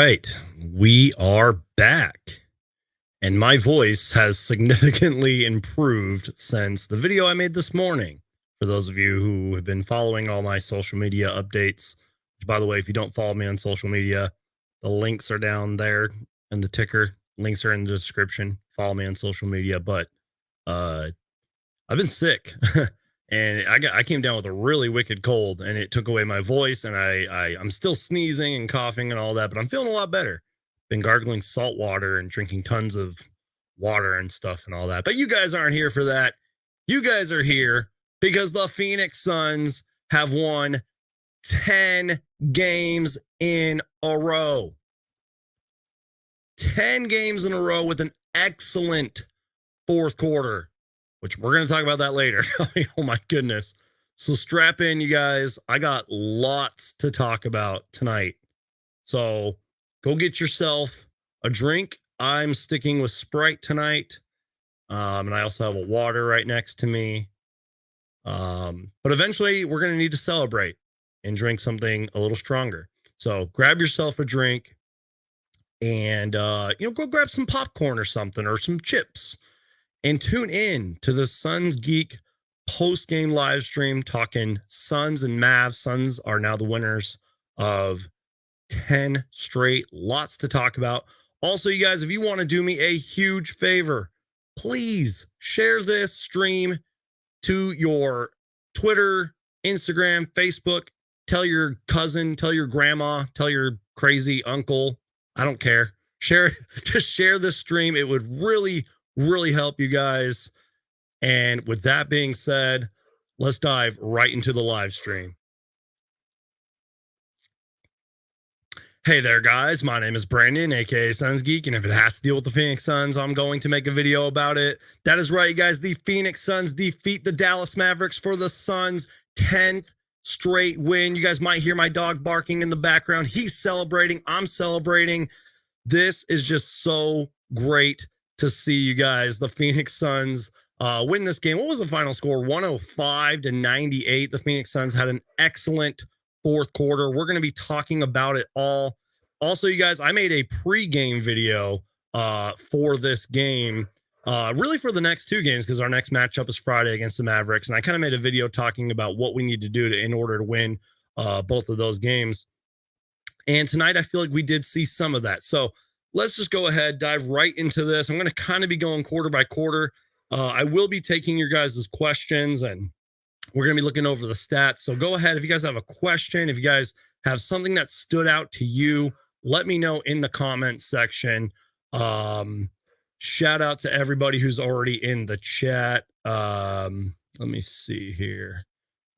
right, we are back, and my voice has significantly improved since the video I made this morning. For those of you who have been following all my social media updates, which, by the way, if you don't follow me on social media, the links are down there in the ticker. Links are in the description. Follow me on social media. But uh, I've been sick, and I came down with a really wicked cold, and it took away my voice, and I'm still sneezing and coughing and all that, but I'm feeling a lot better. Been gargling salt water and drinking tons of water and stuff and all that. But you guys aren't here for that. You guys are here because the Phoenix Suns have won 10 games in a row. 10 games in a row with an excellent fourth quarter, which we're going to talk about that later. Oh my goodness. So strap in, you guys. I got lots to talk about tonight. So go get yourself a drink. I'm sticking with Sprite tonight. And I also have a water right next to me. But eventually we're going to need to celebrate and drink something a little stronger. So grab yourself a drink and, go grab some popcorn or something or some chips and tune in to the Suns Geek post-game live stream talking Suns and Mavs. Suns are now the winners of 10 straight. Lots to talk about. Also, you guys, if you want to do me a huge favor, please share this stream to your Twitter, Instagram, Facebook. Tell your cousin, tell your grandma, tell your crazy uncle. I don't care. Just share this stream. It would really help you guys. And with that being said, let's dive right into the live stream. Hey there, guys. My name is Brandon, aka Suns Geek, and if it has to deal with the Phoenix Suns, I'm going to make a video about it. That is right, you guys. The Phoenix Suns defeat the Dallas Mavericks for the Suns' 10th straight win. You guys might hear my dog barking in the background. He's celebrating. I'm celebrating. This is just so great to see, you guys. The Phoenix Suns win this game. What was the final score? 105-98. The Phoenix Suns had an excellent fourth quarter. We're going to be talking about it all. Also, you guys, I made a pre-game video for this game, really for the next two games, because our next matchup is Friday against the Mavericks. And I kind of made a video talking about what we need to do in order to win both of those games. And tonight, I feel like we did see some of that. So let's just go ahead, dive right into this. I'm going to kind of be going quarter by quarter. I will be taking your guys' questions, and we're going to be looking over the stats. So go ahead. If you guys have a question, if you guys have something that stood out to you, let me know in the comments section. Shout out to everybody who's already in the chat. Let me see here.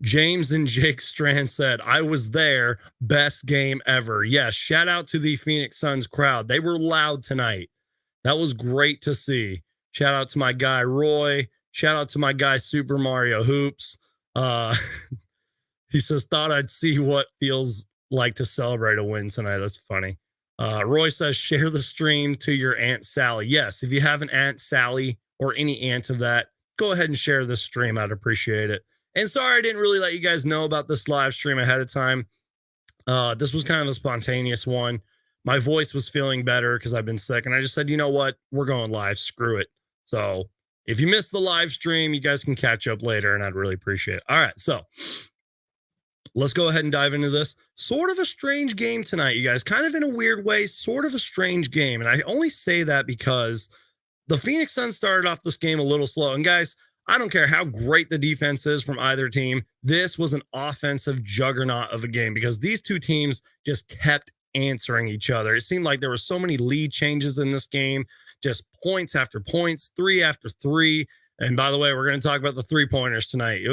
James and Jake Strand said, I was there. Best game ever. Yes. Shout out to the Phoenix Suns crowd. They were loud tonight. That was great to see. Shout out to my guy, Roy. Shout out to my guy, Super Mario Hoops. He says, thought I'd see what feels like to celebrate a win tonight. That's funny. Roy says, share the stream to your Aunt Sally. Yes. If you have an Aunt Sally or any aunt of that, go ahead and share this stream. I'd appreciate it. And sorry, I didn't really let you guys know about this live stream ahead of time. This was kind of a spontaneous one. My voice was feeling better because I've been sick. And I just said, you know what? We're going live. Screw it. So if you missed the live stream, you guys can catch up later, and I'd really appreciate it. All right. So let's go ahead and dive into this. Sort of a strange game tonight, you guys. Kind of in a weird way, sort of a strange game. And I only say that because the Phoenix Suns started off this game a little slow. And guys, I don't care how great the defense is from either team. This was an offensive juggernaut of a game because these two teams just kept answering each other. It seemed like there were so many lead changes in this game, just points after points, three after three. And by the way, we're going to talk about the three-pointers tonight.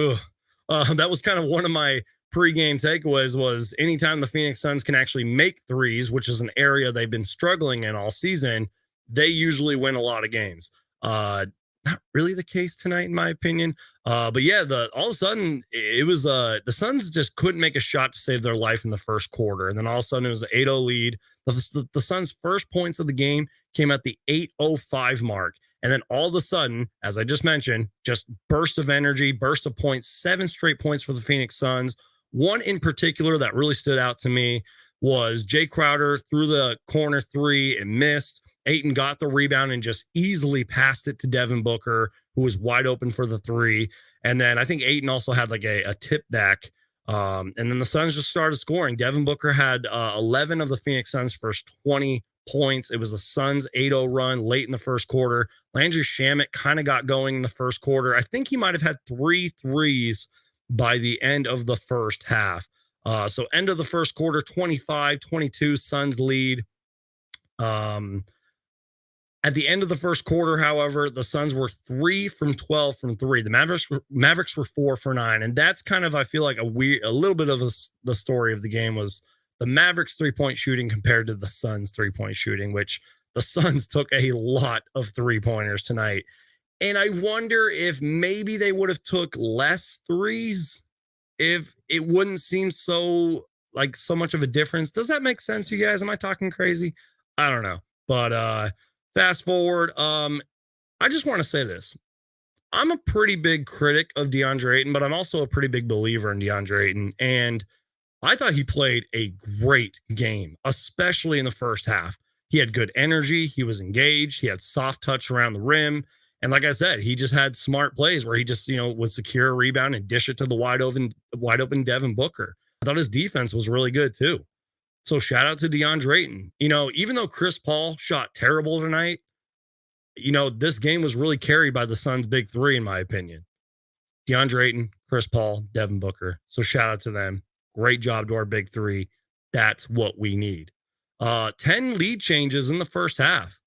That was kind of one of my pre-game takeaways was anytime the Phoenix Suns can actually make threes, which is an area they've been struggling in all season, they usually win a lot of games. Not really the case tonight, in my opinion. But yeah, all of a sudden, it was the Suns just couldn't make a shot to save their life in the first quarter. And then all of a sudden, it was an 8-0 lead. The Suns' first points of the game came at the 8:05 mark. And then all of a sudden, as I just mentioned, just burst of energy, burst of points, 7 straight points for the Phoenix Suns. One in particular that really stood out to me was Jay Crowder threw the corner three and missed. Ayton got the rebound and just easily passed it to Devin Booker, who was wide open for the three. And then I think Ayton also had like a tip back. And then the Suns just started scoring. Devin Booker had 11 of the Phoenix Suns' first 20 points. It was the Suns' 8-0 run late in the first quarter. Landry Shamet kind of got going in the first quarter. I think he might have had 3 threes by the end of the first half. So end of the first quarter, 25-22, Suns lead. At the end of the first quarter, however, the Suns were 3 from 12 from three. The Mavericks were 4 for 9. And that's kind of, I feel like, a little bit of the story of the game was the Mavericks 3-point shooting compared to the Suns 3-point shooting, which the Suns took a lot of 3-pointers tonight. And I wonder if maybe they would have took less threes if it wouldn't seem so much of a difference. Does that make sense, you guys? Am I talking crazy? I don't know. But fast forward, I just want to say this. I'm a pretty big critic of DeAndre Ayton, but I'm also a pretty big believer in DeAndre Ayton. And I thought he played a great game, especially in the first half. He had good energy. He was engaged. He had soft touch around the rim. And like I said, he just had smart plays where he just, would secure a rebound and dish it to the wide open Devin Booker. I thought his defense was really good too. So shout out to DeAndre Ayton. Even though Chris Paul shot terrible tonight, this game was really carried by the Suns' big three, in my opinion. DeAndre Ayton, Chris Paul, Devin Booker. So shout out to them. Great job to our big three. That's what we need. 10 lead changes in the first half.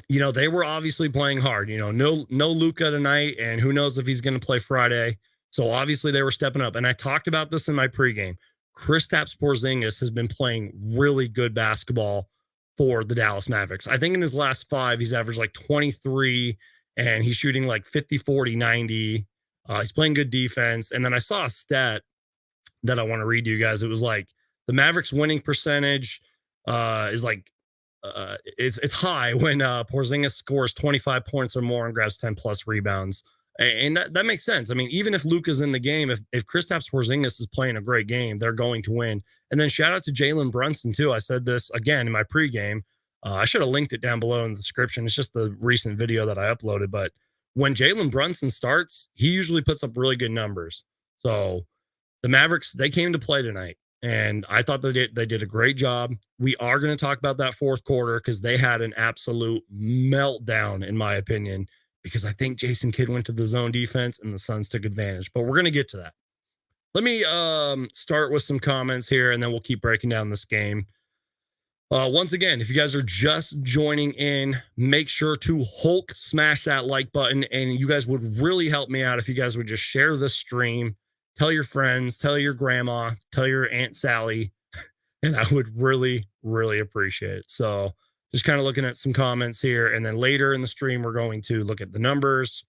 They were obviously playing hard. No Luka tonight, and who knows if he's going to play Friday. So obviously they were stepping up. And I talked about this in my pregame. Kristaps Porzingis has been playing really good basketball for the Dallas Mavericks. I think in his last 5, he's averaged like 23, and he's shooting like 50, 40, 90. He's playing good defense. And then I saw a stat that I want to read to you guys. It was like the Mavericks winning percentage is like, it's high when Porzingis scores 25 points or more and grabs 10 plus rebounds. And that makes sense. I mean, even if Luka's in the game, if Kristaps Porzingis is playing a great game, they're going to win. And then shout out to Jalen Brunson too. I said this again in my pregame. I should have linked it down below in the description. It's just the recent video that I uploaded. But when Jalen Brunson starts, he usually puts up really good numbers. So the Mavericks, they came to play tonight. And I thought they did a great job. We are going to talk about that fourth quarter because they had an absolute meltdown, in my opinion, because I think Jason Kidd went to the zone defense and the Suns took advantage. But we're going to get to that. Let me start with some comments here, and then we'll keep breaking down this game. Once again, if you guys are just joining in, make sure to Hulk smash that like button. And you guys would really help me out if you guys would just share this stream. Tell your friends, tell your grandma, tell your Aunt Sally, and I would really, really appreciate it. So just kind of looking at some comments here, and then later in the stream, we're going to look at the numbers,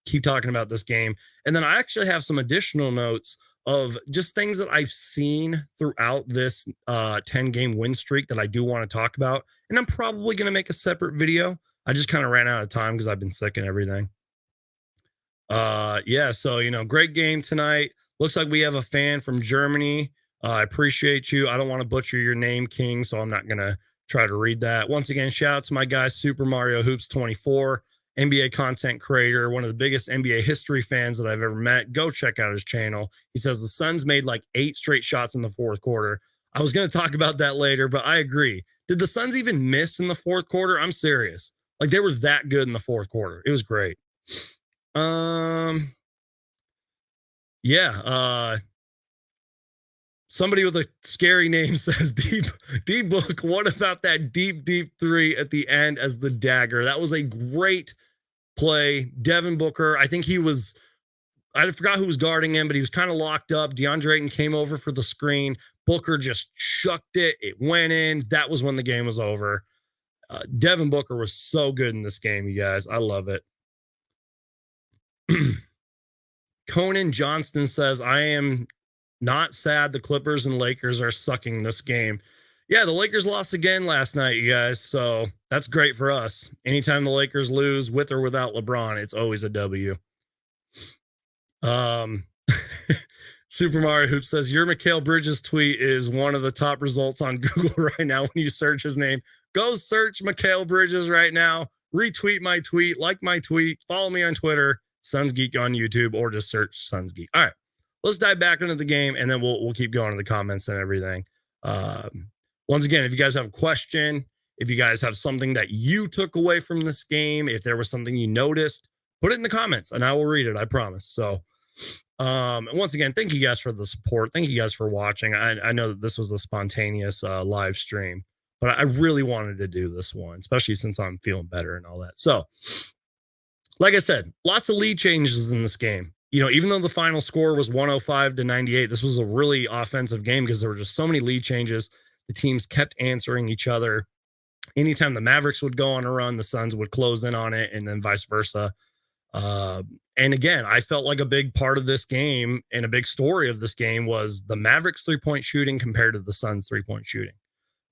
keep talking about this game. And then I actually have some additional notes of just things that I've seen throughout this 10-game win streak that I do want to talk about. And I'm probably going to make a separate video. I just kind of ran out of time because I've been sick and everything. So great game tonight. Looks like we have a fan from Germany. I appreciate you. I don't want to butcher your name, King, so I'm not gonna try to read that. Once again, shout out to my guy Super Mario Hoops 24, NBA content creator, one of the biggest NBA history fans that I've ever met. Go check out his channel. He says the Suns made like 8 straight shots in the fourth quarter. I was gonna talk about that later, but I agree. Did the Suns even miss in the fourth quarter? I'm serious. Like they were that good in the fourth quarter. It was great. Somebody with a scary name says deep book. What about that deep three at the end as the dagger? That was a great play. Devin Booker, I think I forgot who was guarding him, but he was kind of locked up. DeAndre Ayton came over for the screen. Booker just chucked it. It went in. That was when the game was over. Devin Booker was so good in this game, you guys. I love it. Conan Johnston says, I am not sad the Clippers and Lakers are sucking this game. Yeah, the Lakers lost again last night, you guys. So that's great for us. Anytime the Lakers lose with or without LeBron, it's always a W. Super Mario Hoop says your Mikal Bridges tweet is one of the top results on Google right now when you search his name. Go search Mikal Bridges right now. Retweet my tweet, like my tweet, follow me on Twitter, Suns Geek on YouTube, or just search Suns Geek. All right, let's dive back into the game, and then we'll keep going to the comments and everything. Once again, if you guys have a question, if you guys have something that you took away from this game, if there was something you noticed, put it in the comments, and I will read it. I promise. So. And once again, thank you guys for the support. Thank you guys for watching. I know that this was a spontaneous live stream, but I really wanted to do this one, especially since I'm feeling better and all that. So, like I said, lots of lead changes in this game. You know, even though the final score was 105-98, this was a really offensive game because there were just so many lead changes. The teams kept answering each other. Anytime the Mavericks would go on a run, the Suns would close in on it, and then vice versa. And again, I felt like a big part of this game and a big story of this game was the Mavericks 3-point shooting compared to the Suns 3-point shooting.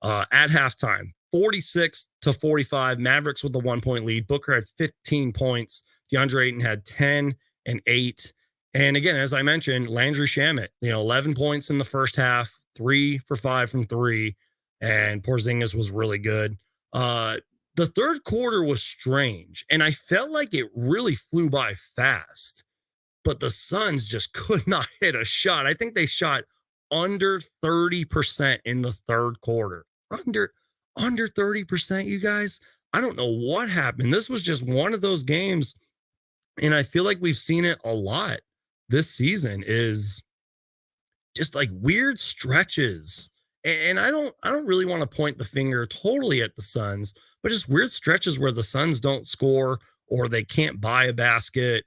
At halftime, 46-45, Mavericks with the 1-point lead. Booker had 15 points. DeAndre Ayton had 10 and 8. And again, as I mentioned, Landry Shamet, 11 points in the first half, 3 for 5 from 3, and Porzingis was really good. The third quarter was strange, and I felt like it really flew by fast, but the Suns just could not hit a shot. I think they shot under 30% in the third quarter. Under 30%, you guys. I don't know what happened. This was just one of those games, and I feel like we've seen it a lot this season, is just like weird stretches. And I don't really want to point the finger totally at the Suns, but just weird stretches where the Suns don't score or they can't buy a basket.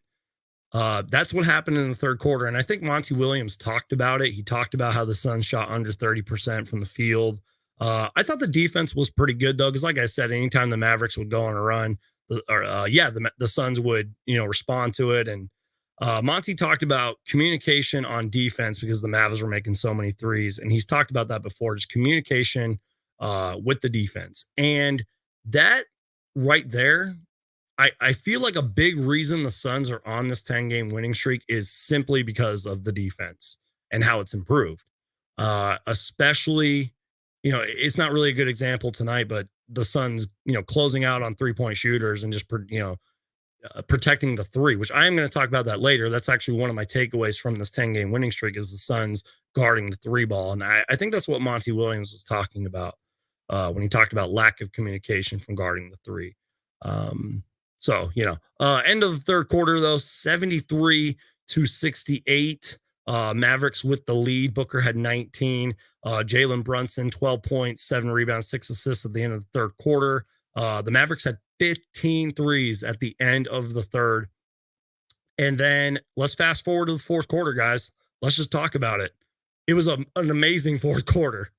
That's what happened in the third quarter. And I think Monty Williams talked about it. He talked about how the Suns shot under 30% from the field. I thought the defense was pretty good, though, because like I said, anytime the Mavericks would go on a run, the Suns would, respond to it. And Monty talked about communication on defense because the Mavs were making so many threes. And he's talked about that before, just communication with the defense. And that right there, I feel like a big reason the Suns are on this 10-game winning streak is simply because of the defense and how it's improved. Especially, it's not really a good example tonight, but the Suns, closing out on 3-point shooters and just, protecting the three, which I am going to talk about that later. That's actually one of my takeaways from this 10-game winning streak is the Suns guarding the three ball. And I think that's what Monty Williams was talking about when he talked about lack of communication from guarding the three. So, end of the third quarter, though, 73-68. Mavericks with the lead. Booker had 19. Jalen Brunson, 12 points, 7 rebounds, 6 assists at the end of the third quarter. The Mavericks had 15 threes at the end of the third. And then let's fast forward to the fourth quarter, guys. Let's just talk about it. It was an amazing fourth quarter.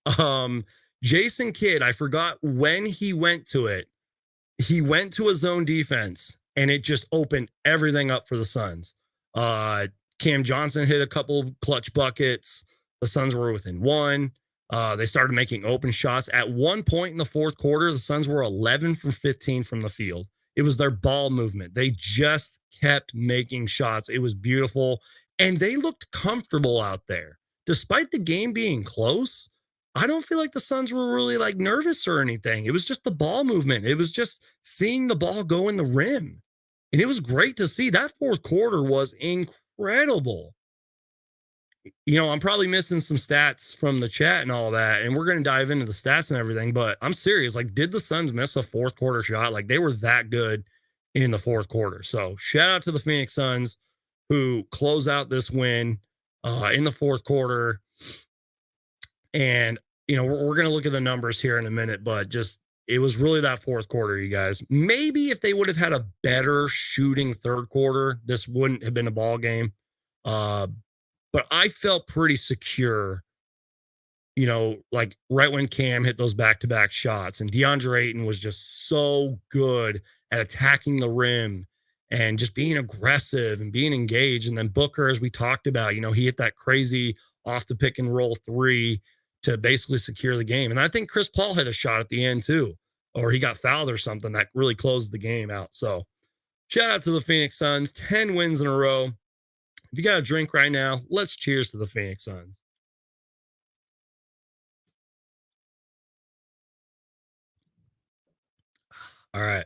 Jason Kidd, I forgot when he went to it. He went to a zone defense, and it just opened everything up for the Suns. Cam Johnson hit a couple clutch buckets. The Suns were within one. They started making open shots. At one point in the fourth quarter, the Suns were 11 for 15 from the field. It was their ball movement. They just kept making shots. It was beautiful, and they looked comfortable out there. Despite the game being close, I don't feel like the Suns were really like nervous or anything. It was just the ball movement. It was just seeing the ball go in the rim. And it was great to see. That fourth quarter was incredible. I'm probably missing some stats from the chat and all that, and we're going to dive into the stats and everything, but I'm serious. Like, did the Suns miss a fourth quarter shot? Like, they were that good in the fourth quarter. So shout out to the Phoenix Suns who close out this win in the fourth quarter. And, we're going to look at the numbers here in a minute, but just, it was really that fourth quarter, you guys. Maybe if they would have had a better shooting third quarter, this wouldn't have been a ball game. But I felt pretty secure, like right when Cam hit those back-to-back shots, and DeAndre Ayton was just so good at attacking the rim and just being aggressive and being engaged. And then Booker, as we talked about, he hit that crazy off the pick and roll 3 to basically secure the game. And I think Chris Paul had a shot at the end too, or he got fouled or something that really closed the game out. So shout out to the Phoenix Suns, 10 wins in a row. If you got a drink right now, let's cheers to the Phoenix Suns. All right.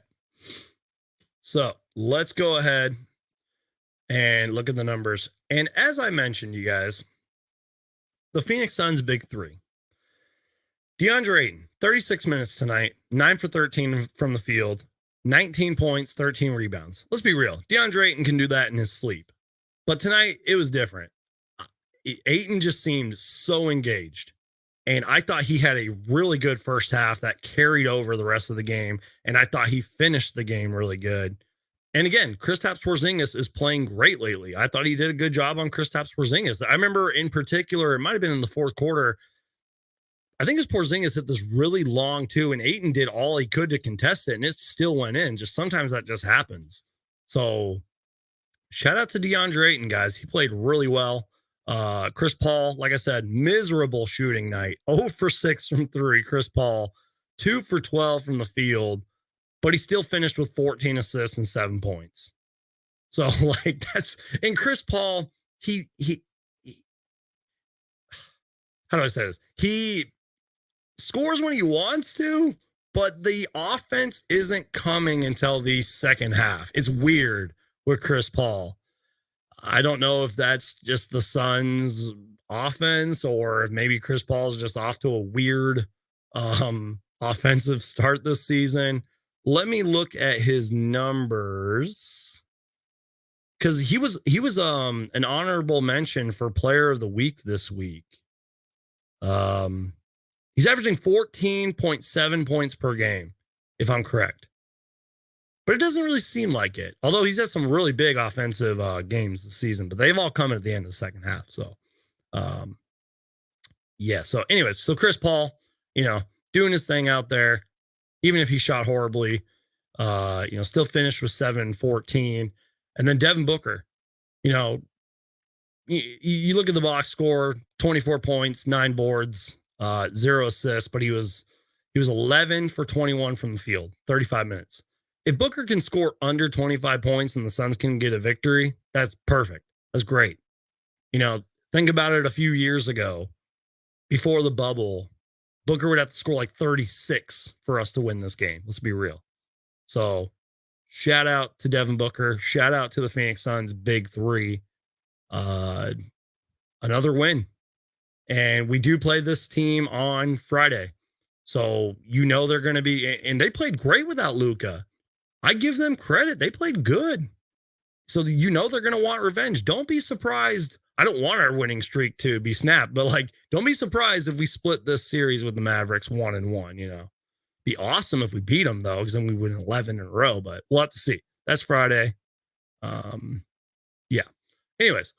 So let's go ahead and look at the numbers. And as I mentioned, you guys, the Phoenix Suns big three. DeAndre Ayton, 36 minutes tonight, 9 for 13 from the field, 19 points, 13 rebounds. Let's be real. DeAndre Ayton can do that in his sleep. But tonight, it was different. Ayton just seemed so engaged. And I thought he had a really good first half that carried over the rest of the game. And I thought he finished the game really good. And again, Kristaps Porzingis is playing great lately. I thought he did a good job on Kristaps Porzingis. I remember in particular, it might have been in the fourth quarter, I think it was Porzingis hit this really long two, and Ayton did all he could to contest it, and it still went in. Just sometimes that just happens. So shout out to DeAndre Ayton, guys. He played really well. Chris Paul, like I said, miserable shooting night. 0 for 6 from 3. Chris Paul, 2 for 12 from the field, but he still finished with 14 assists and 7 points. So like that's, and Chris Paul, he how do I say this? He scores when he wants to, but the offense isn't coming until the second half. It's weird with Chris Paul. I don't know if that's just the Suns offense or if maybe Chris Paul's just off to a weird offensive start this season. Let me look at his numbers, because he was an honorable mention for player of the week this week. He's averaging 14.7 points per game, if I'm correct. But it doesn't really seem like it. Although he's had some really big offensive games this season, but they've all come at the end of the second half. So, yeah. So, anyways, so Chris Paul, doing his thing out there, even if he shot horribly, still finished with 7 and 14. And then Devin Booker, you look at the box score, 24 points, 9 boards, 0 assists, but he was 11 for 21 from the field, 35 minutes. If Booker can score under 25 points and the Suns can get a victory, that's perfect. That's great. Think about it a few years ago, before the bubble, Booker would have to score like 36 for us to win this game. Let's be real. So shout out to Devin Booker. Shout out to the Phoenix Suns big three. Another win. And we do play this team on Friday. So they're going to be, and they played great without Luka. I give them credit. They played good. So they're going to want revenge. Don't be surprised. I don't want our winning streak to be snapped, but don't be surprised if we split this series with the Mavericks 1-1, Be awesome if we beat them though, because then we win 11 in a row, but we'll have to see. That's Friday. Yeah. Anyways,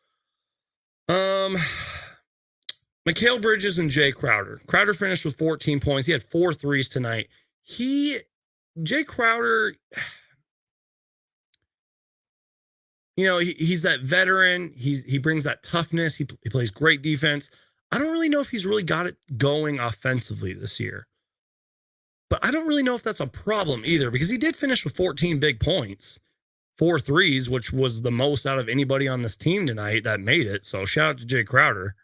Mikal Bridges and Jay Crowder. Crowder finished with 14 points. He had 4 threes tonight. Jay Crowder, he's that veteran. He brings that toughness. He plays great defense. I don't really know if he's really got it going offensively this year. But I don't really know if that's a problem either, because he did finish with 14 big points, 4 threes, which was the most out of anybody on this team tonight that made it. So shout out to Jay Crowder.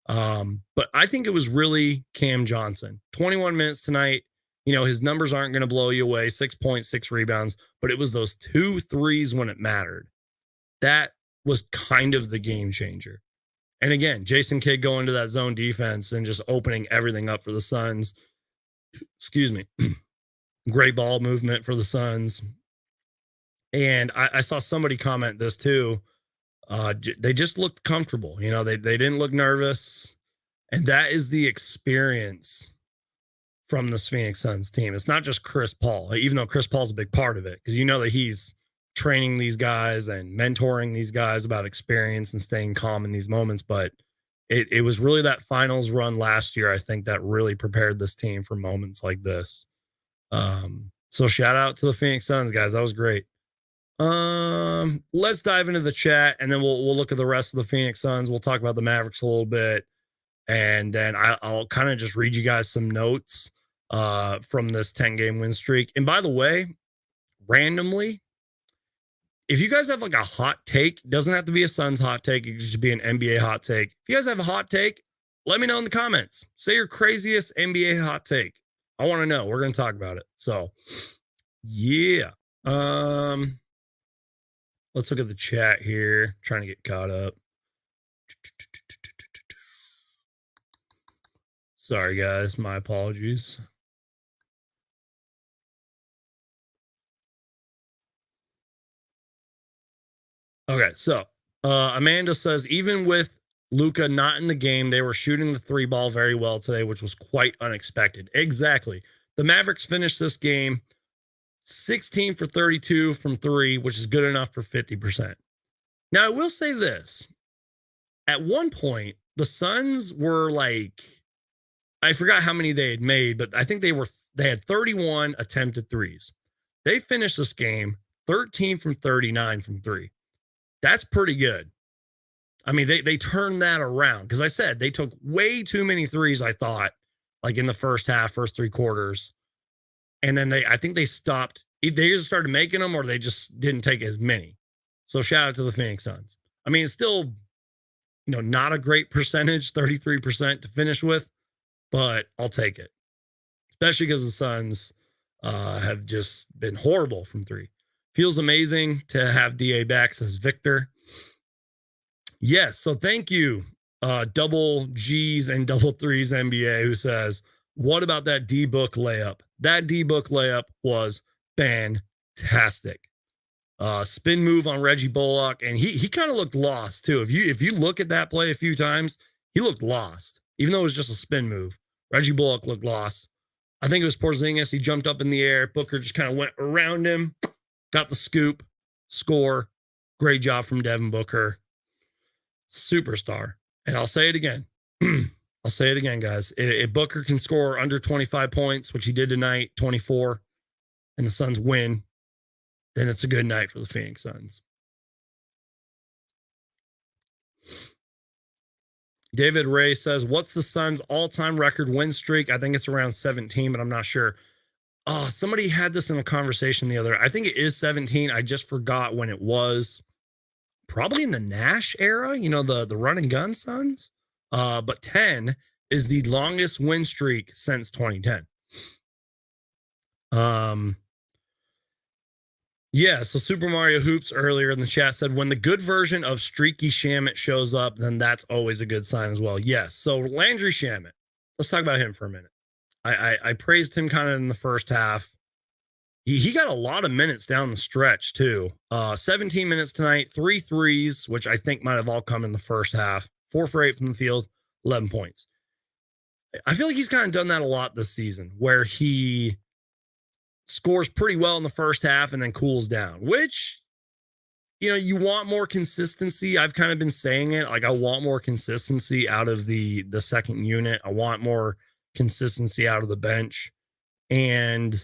But I think it was really Cam Johnson. 21 minutes tonight. His numbers aren't going to blow you away. 6.6 rebounds, but it was those 2 threes when it mattered. That was kind of the game changer. And again, Jason Kidd going to that zone defense and just opening everything up for the Suns. Excuse me. Great ball movement for the Suns. And I saw somebody comment this too. They just looked comfortable. They didn't look nervous. And that is the experience from the Phoenix Suns team. It's not just Chris Paul, even though Chris Paul's a big part of it, because that he's training these guys and mentoring these guys about experience and staying calm in these moments. But it was really that finals run last year, I think, that really prepared this team for moments like this. So shout out to the Phoenix Suns, guys. That was great. Let's dive into the chat, and then we'll look at the rest of the Phoenix Suns. We'll talk about the Mavericks a little bit, and then I'll kind of just read you guys some notes from this 10-game win streak. And by the way, randomly, if you guys have like a hot take, doesn't have to be a Suns hot take. It could just be an NBA hot take. If you guys have a hot take, let me know in the comments. Say your craziest NBA hot take. I want to know. We're going to talk about it. So, yeah. Let's look at the chat here. Trying to get caught up. Sorry, guys. My apologies. Okay, so Amanda says, even with Luka not in the game, they were shooting the 3 ball very well today, which was quite unexpected. Exactly. The Mavericks finished this game 16 for 32 from 3, which is good enough for 50%. Now, I will say this. At one point, the Suns were like, I forgot how many they had made, but I think they had 31 attempted threes. They finished this game 13 from 39 from 3. That's pretty good. I mean, they turned that around because I said they took way too many threes, I thought, like in the first half, first 3 quarters. And then I think they stopped. They just started making them or they just didn't take as many. So shout out to the Phoenix Suns. I mean, it's still, not a great percentage, 33% to finish with, but I'll take it. Especially because the Suns have just been horrible from 3. Feels amazing to have DA back, says Victor. Yes, so thank you, double G's and double threes NBA, who says, what about that D-Book layup? That D-Book layup was fantastic. Spin move on Reggie Bullock, and he kind of looked lost too. If you look at that play a few times, he looked lost, even though it was just a spin move. Reggie Bullock looked lost. I think it was Porzingis. He jumped up in the air. Booker just kind of went around him, got the scoop, score. Great job from Devin Booker. Superstar. And I'll say it again. I'll say it again, guys. If Booker can score under 25 points, which he did tonight, 24, and the Suns win, then it's a good night for the Phoenix Suns. David Ray says, what's the Suns' all-time record win streak? I think it's around 17, but I'm not sure. Somebody had this in a conversation the other. I think it is 17. I just forgot when it was. Probably in the Nash era, the run and gun Suns. But 10 is the longest win streak since 2010. Yeah, so Super Mario Hoops earlier in the chat said, when the good version of Streaky Shamit shows up, then that's always a good sign as well. Yes, so Landry Shamit. Let's talk about him for a minute. I praised him kind of in the first half. He got a lot of minutes down the stretch, too. 17 minutes tonight, 3 threes, which I think might have all come in the first half. 4 for 8 from the field, 11 points. I feel like he's kind of done that a lot this season, where he scores pretty well in the first half and then cools down, which, you want more consistency. I've kind of been saying it. Like, I want more consistency out of the second unit. I want more consistency out of the bench. And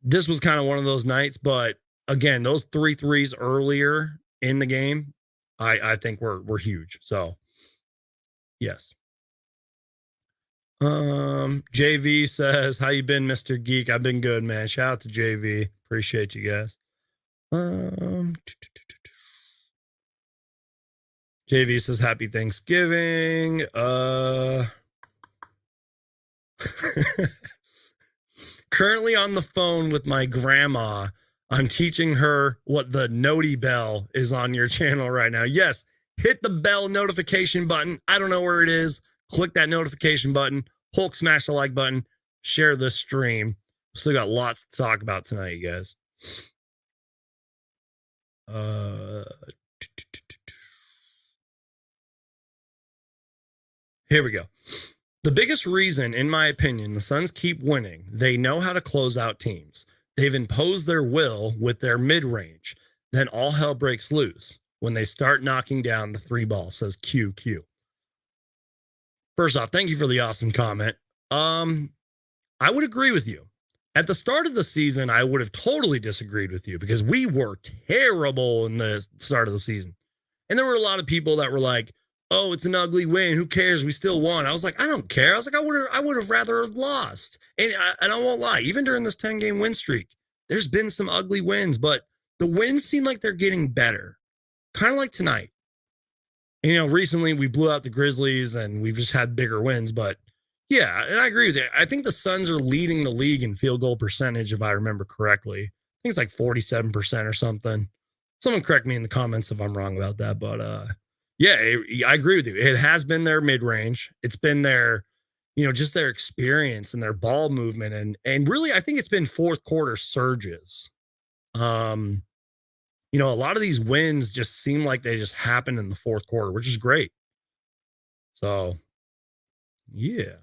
this was kind of one of those nights, but again, those 3 threes earlier in the game, I think were huge. So, yes. JV says, how you been, Mr. Geek? I've been good, man. Shout out to JV. Appreciate you guys. JV says, happy Thanksgiving. Currently on the phone with my grandma. I'm teaching her what the noti bell is on your channel right now. Yes, hit the bell notification button. I don't know where it is. Click that notification button. Hulk smash the like button. Share this stream. Still got lots to talk about tonight, you guys. Here we go. The biggest reason, in my opinion, the Suns keep winning, they know how to close out teams. They've imposed their will with their mid-range. Then all hell breaks loose when they start knocking down the 3 ball, says QQ. First off, thank you for the awesome comment. I would agree with you. At the start of the season, I would have totally disagreed with you because we were terrible in the start of the season. And there were a lot of people that were like, oh, it's an ugly win. Who cares? We still won. I was like, I don't care. I was like, I would have rather have lost. And I won't lie. Even during this 10-game win streak, there's been some ugly wins, but the wins seem like they're getting better, kind of like tonight. And, recently we blew out the Grizzlies and we've just had bigger wins, but yeah, and I agree with you. I think the Suns are leading the league in field goal percentage, if I remember correctly. I think it's like 47% or something. Someone correct me in the comments if I'm wrong about that, but yeah, I agree with you. It has been their mid-range. It's been their, just their experience and their ball movement, and really, I think it's been fourth quarter surges. A lot of these wins just seem like they just happened in the fourth quarter, which is great. So, yeah.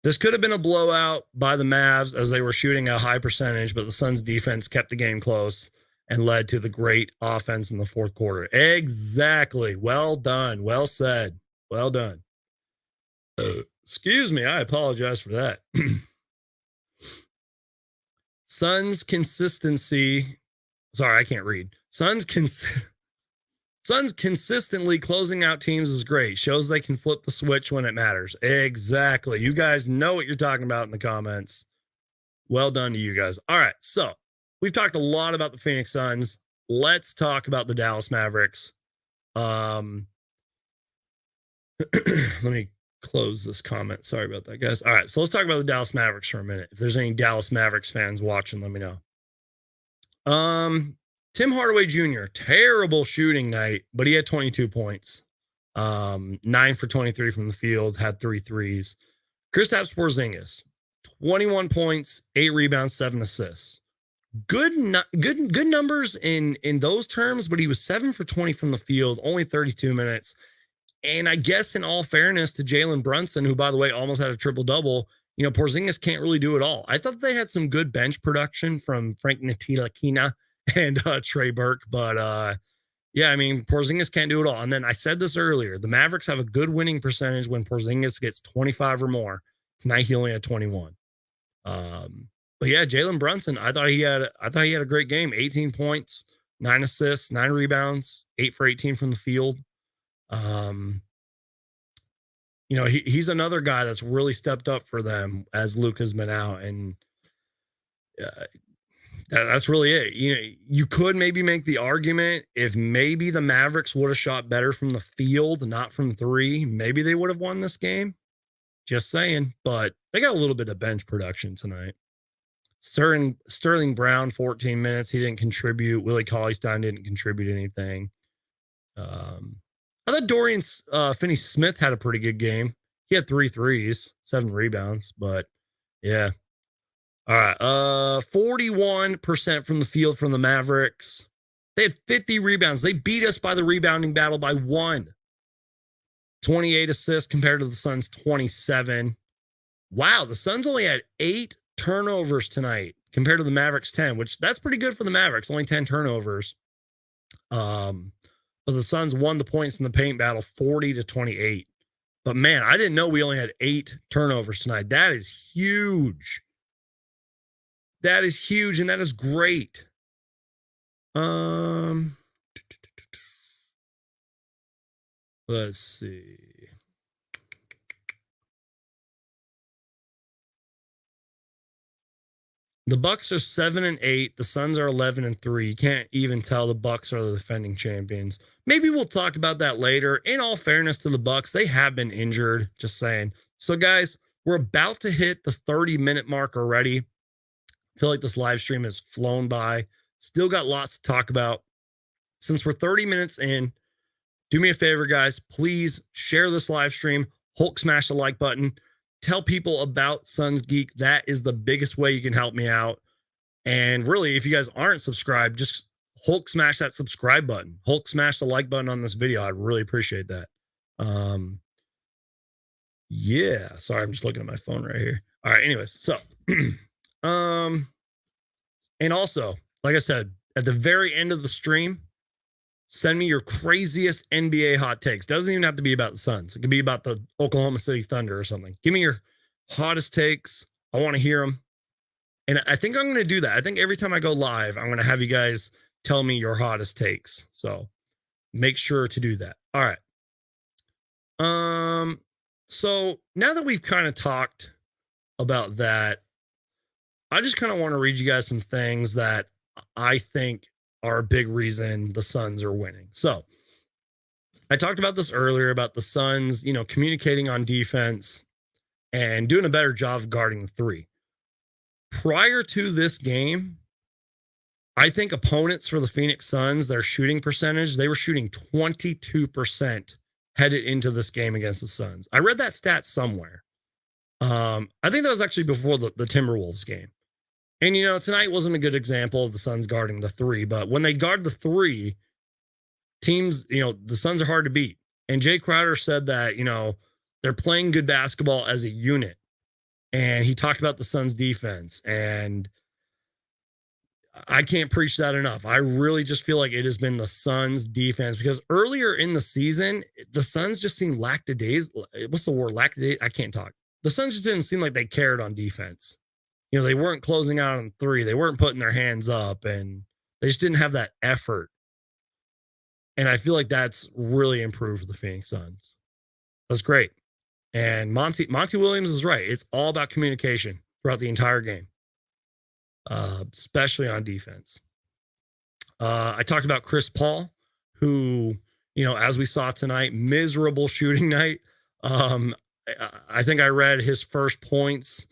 This could have been a blowout by the Mavs as they were shooting a high percentage, but the Suns defense kept the game close and led to the great offense in the fourth quarter. Exactly. Well done. Well said. Well done. Excuse me. I apologize for that. Suns consistency. Sorry, I can't read. Suns consistently closing out teams is great. Shows they can flip the switch when it matters. Exactly. You guys know what you're talking about in the comments. Well done to you guys. All right. So we've talked a lot about the Phoenix Suns. Let's talk about the Dallas Mavericks. Let me close this comment. Sorry about that, guys. All right. So let's talk about the Dallas Mavericks for a minute. If there's any Dallas Mavericks fans watching, let me know. Tim Hardaway Jr., terrible shooting night, but he had 22 points. 9 for 23 from the field, had 3 threes. Kristaps Porzingis, 21 points, 8 rebounds, 7 assists. Good numbers in those terms, but he was 7 for 20 from the field, only 32 minutes. And I guess in all fairness to Jalen Brunson, who, by the way, almost had a triple-double, Porzingis can't really do it all. I thought they had some good bench production from Frank Ntilikina and Trey Burke, but yeah, I mean, Porzingis can't do it all. And then I said this earlier, the Mavericks have a good winning percentage when Porzingis gets 25 or more. Tonight he only had 21. But yeah, Jalen Brunson, I thought he had a great game. 18 points, 9 assists, 9 rebounds, 8 for 18 from the field. He's another guy that's really stepped up for them as Luke has been out, and that's really it. You could maybe make the argument if maybe the Mavericks would have shot better from the field, not from 3, maybe they would have won this game. Just saying, but they got a little bit of bench production tonight. Sterling Brown, 14 minutes. He didn't contribute. Willie Cauley-Stein didn't contribute anything. I thought Dorian Finney-Smith had a pretty good game. He had 3 threes, 7 rebounds, but yeah. All right. 41% from the field from the Mavericks. They had 50 rebounds. They beat us by the rebounding battle by 1. 28 assists compared to the Suns' 27. Wow, the Suns only had 8 turnovers tonight compared to the Mavericks' 10, which that's pretty good for the Mavericks, only 10 turnovers. But the Suns won the points in the paint battle 40-28. But man, I didn't know we only had 8 turnovers tonight. That is huge. That is huge, and that is great. Let's see. The Bucks are 7-8. The Suns are 11-3. You can't even tell the Bucks are the defending champions. Maybe we'll talk about that later. In all fairness to the Bucks, they have been injured. Just saying. So, guys, we're about to hit the 30-minute mark already. I feel like this live stream has flown by. Still got lots to talk about. Since we're 30 minutes in, do me a favor, guys. Please share this live stream. Hulk smash the like button. Tell people about Suns Geek. That is the biggest way you can help me out. And really, if you guys aren't subscribed, just Hulk smash that subscribe button. Hulk smash the like button on this video. I'd really appreciate that. Yeah. Sorry, I'm just looking at my phone right here. All right. Anyways, so and also, like I said, at the very end of the stream, send me your craziest NBA hot takes. Doesn't even have to be about the Suns. It could be about the Oklahoma City Thunder or something. Give me your hottest takes. I want to hear them. And I think I'm going to do that. I think every time I go live, I'm going to have you guys tell me your hottest takes. So make sure to do that. All right. So now that we've kind of talked about that, I just kind of want to read you guys some things that I think are a big reason the Suns are winning. So I talked about this earlier about the Suns, communicating on defense and doing a better job of guarding the three. Prior to this game, I think opponents for the Phoenix Suns, their shooting percentage, they were shooting 22% headed into this game against the Suns. I read that stat somewhere. I think that was actually before the Timberwolves game. And, tonight wasn't a good example of the Suns guarding the three, but when they guard the three, teams, the Suns are hard to beat. And Jay Crowder said that, they're playing good basketball as a unit. And he talked about the Suns defense. And I can't preach that enough. I really just feel like it has been the Suns defense because earlier in the season, the Suns just seemed lackadaisical. What's the word? Lackadaisical? I can't talk. The Suns just didn't seem like they cared on defense. They weren't closing out on three. They weren't putting their hands up and they just didn't have that effort. And I feel like that's really improved for the Phoenix Suns. That's great. And Monty Williams is right. It's all about communication throughout the entire game, especially on defense. I talked about Chris Paul, who, as we saw tonight, miserable shooting night. I think I read his first points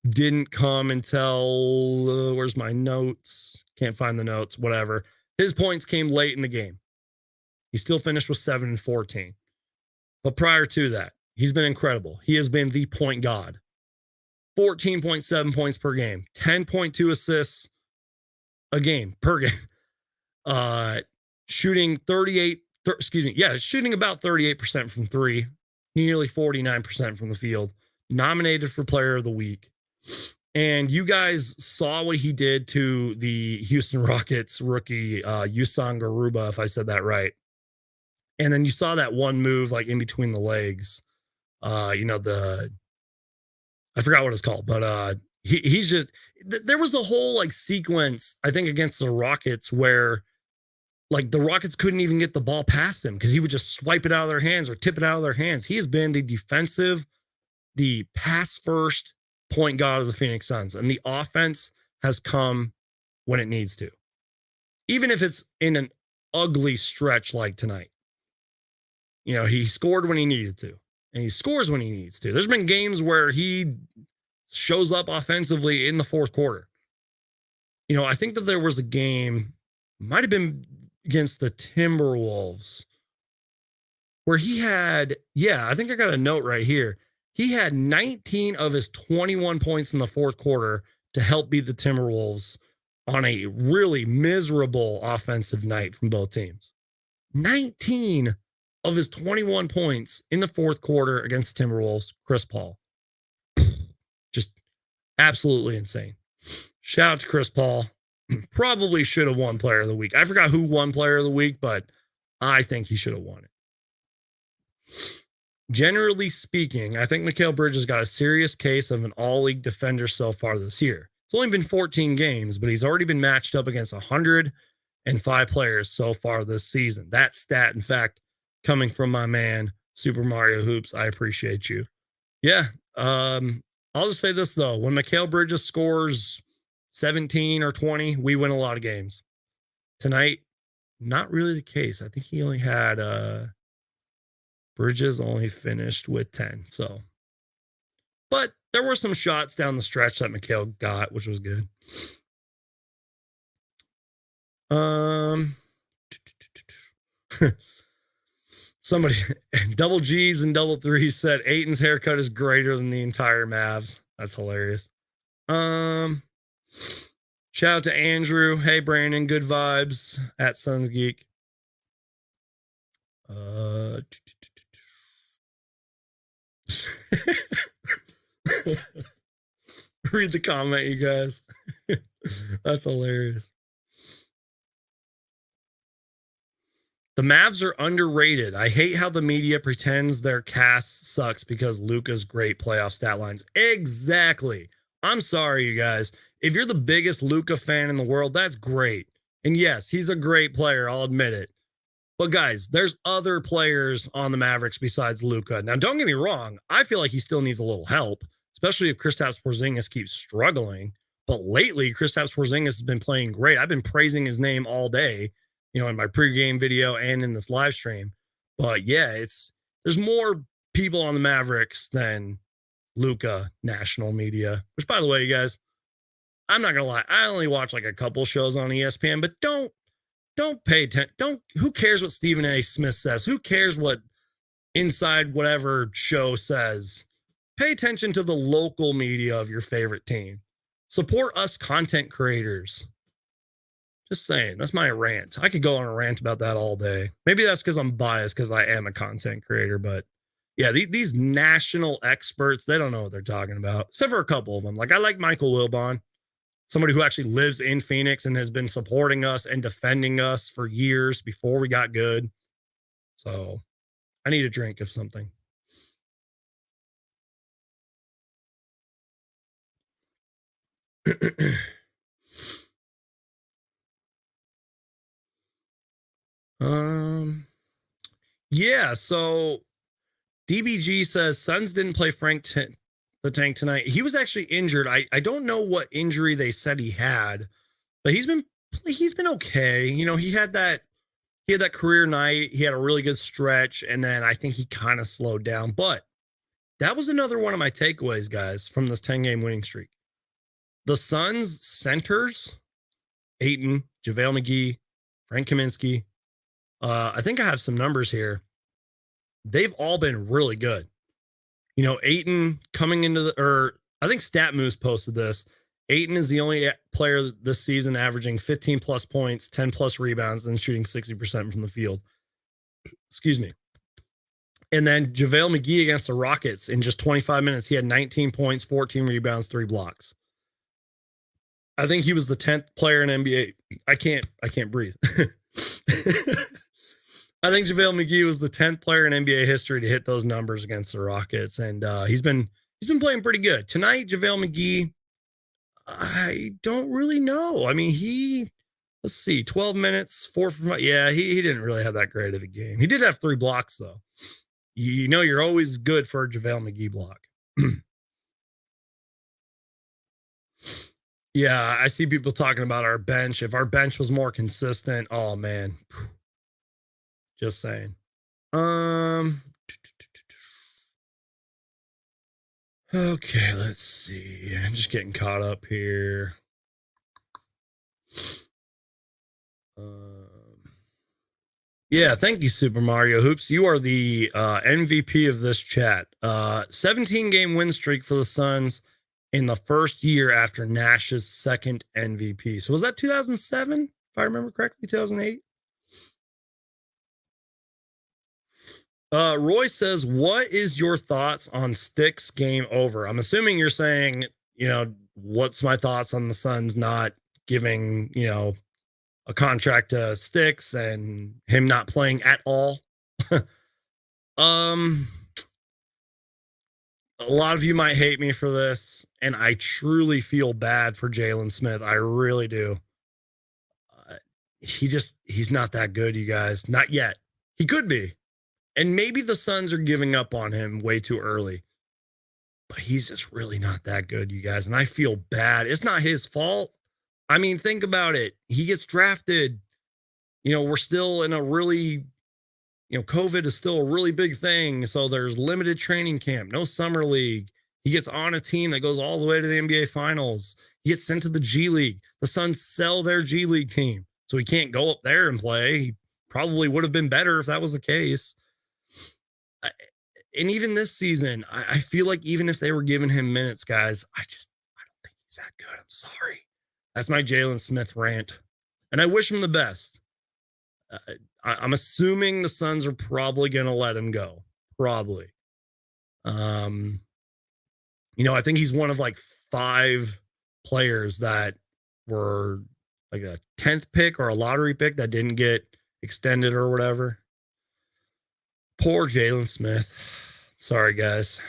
didn't come until, where's my notes? Can't find the notes, whatever. His points came late in the game. He still finished with 7 and 14. But prior to that, he's been incredible. He has been the point god. 14.7 points per game, 10.2 assists a game per game. Shooting shooting about 38% from three, nearly 49% from the field. Nominated for Player of the Week. And you guys saw what he did to the Houston Rockets rookie, Usman Garuba, if I said that right. And then you saw that one move like in between the legs. I forgot what it's called, but he's just, there was a whole like sequence, I think, against the Rockets where like the Rockets couldn't even get the ball past him because he would just swipe it out of their hands or tip it out of their hands. He has been the pass first point guard of the Phoenix Suns, and the offense has come when it needs to, even if it's in an ugly stretch like tonight. He scored when he needed to, and he scores when he needs to. There's been games where he shows up offensively in the fourth quarter. I think that there was a game, might have been against the Timberwolves, where he had, I think I got a note right here. He had 19 of his 21 points in the fourth quarter to help beat the Timberwolves on a really miserable offensive night from both teams. 19 of his 21 points in the fourth quarter against the Timberwolves, Chris Paul. Just absolutely insane. Shout out to Chris Paul. Probably should have won Player of the Week. I forgot who won Player of the Week, but I think he should have won it. Generally speaking, I think Mikal Bridges got a serious case of an all-league defender so far this year. It's only been 14 games, but he's already been matched up against 105 players so far this season. That stat, in fact, coming from my man, Super Mario Hoops. I appreciate you. Yeah. I'll just say this, though. When Mikal Bridges scores 17 or 20, we win a lot of games. Tonight, not really the case. I think he only had Bridges only finished with 10. So, but there were some shots down the stretch that Mikal got, which was good. Somebody, double G's and double threes said Ayton's haircut is greater than the entire Mavs. That's hilarious. Shout out to Andrew. Hey, Brandon, good vibes at Suns Geek. Read the comment, you guys. That's hilarious. The Mavs are underrated. I hate how the media pretends their cast sucks because Luka's great playoff stat lines. Exactly. I'm sorry, you guys. If you're the biggest Luka fan in the world, that's great. And yes, he's a great player. I'll admit it. But guys, there's other players on the Mavericks besides Luka. Now, don't get me wrong. I feel like he still needs a little help, especially if Kristaps Porzingis keeps struggling. But lately, Kristaps Porzingis has been playing great. I've been praising his name all day, in my pregame video and in this live stream. But yeah, there's more people on the Mavericks than Luka national media. Which, by the way, you guys, I'm not gonna lie, I only watch like a couple shows on ESPN, but don't pay attention. Don't. Who cares what Stephen A. Smith says? Who cares what inside whatever show says? Pay attention to the local media of your favorite team. Support us content creators. Just saying. That's my rant. I could go on a rant about that all day. Maybe that's because I'm biased because I am a content creator. But yeah, these national experts, they don't know what they're talking about, except for a couple of them. Like I like Michael Wilbon, somebody who actually lives in Phoenix and has been supporting us and defending us for years before we got good. So I need a drink of something. Yeah, so DBG says Suns didn't play the Tank tonight. He was actually injured. I don't know what injury they said he had, but he's been okay. He had that career night. He had a really good stretch, and then I think he kind of slowed down. But that was another one of my takeaways, guys, from this 10-game winning streak. The Suns centers, Ayton, JaVale McGee, Frank Kaminsky. I think I have some numbers here. They've all been really good. Ayton coming into I think StatMoose posted this. Ayton is the only player this season averaging 15 plus points, 10 plus rebounds, and shooting 60% from the field. Excuse me. And then JaVale McGee against the Rockets in just 25 minutes, he had 19 points, 14 rebounds, 3 blocks. I think he was the 10th player in NBA. I can't breathe. I think JaVale McGee was the 10th player in NBA history to hit those numbers against the Rockets, and he's been playing pretty good tonight. JaVale McGee, I don't really know. I mean, let's see, 12 minutes, 4 for 5. Yeah, he didn't really have that great of a game. He did have 3 blocks though. You're always good for a JaVale McGee block. Yeah, I see people talking about our bench. If our bench was more consistent, oh man. Just saying. Okay, let's see. I'm just getting caught up here. Yeah, thank you, Super Mario Hoops. You are the MVP of this chat. 17-game win streak for the Suns in the first year after Nash's second MVP. So was that 2007, if I remember correctly, 2008? Roy says, what is your thoughts on Sticks game over? I'm assuming you're saying, what's my thoughts on the Suns not giving, a contract to Sticks and him not playing at all. A lot of you might hate me for this, and I truly feel bad for Jalen Smith. I really do. He's not that good, you guys. Not yet. He could be. And maybe the Suns are giving up on him way too early. But he's just really not that good, you guys. And I feel bad. It's not his fault. I mean, think about it. He gets drafted. We're still in a really, COVID is still a really big thing. So there's limited training camp, no summer league. He gets on a team that goes all the way to the NBA Finals. He gets sent to the G League. The Suns sell their G League team. So he can't go up there and play. He probably would have been better if that was the case. And even this season, I feel like even if they were giving him minutes, guys, I don't think he's that good. I'm sorry. That's my Jalen Smith rant. And I wish him the best. I'm assuming the Suns are probably going to let him go. Probably. I think he's one of like 5 players that were like a 10th pick or a lottery pick that didn't get extended or whatever. Poor Jalen Smith. Sorry, guys.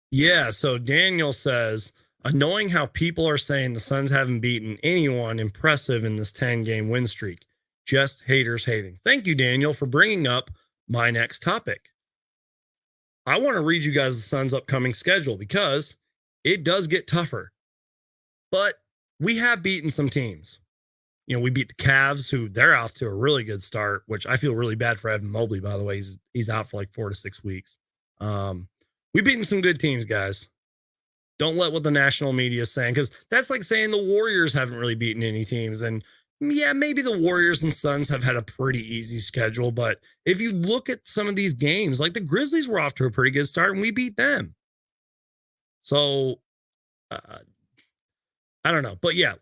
Yeah, so Daniel says, annoying how people are saying the Suns haven't beaten anyone impressive in this 10-game win streak. Just haters hating. Thank you, Daniel, for bringing up my next topic. I want to read you guys the Suns' upcoming schedule because it does get tougher. But we have beaten some teams. We beat the Cavs, who they're off to a really good start, which I feel really bad for Evan Mobley, by the way. He's out for like 4 to 6 weeks. We've beaten some good teams, guys. Don't let what the national media is saying, because that's like saying the Warriors haven't really beaten any teams. And yeah, maybe the Warriors and Suns have had a pretty easy schedule. But if you look at some of these games, like the Grizzlies were off to a pretty good start and we beat them. So I don't know. But yeah,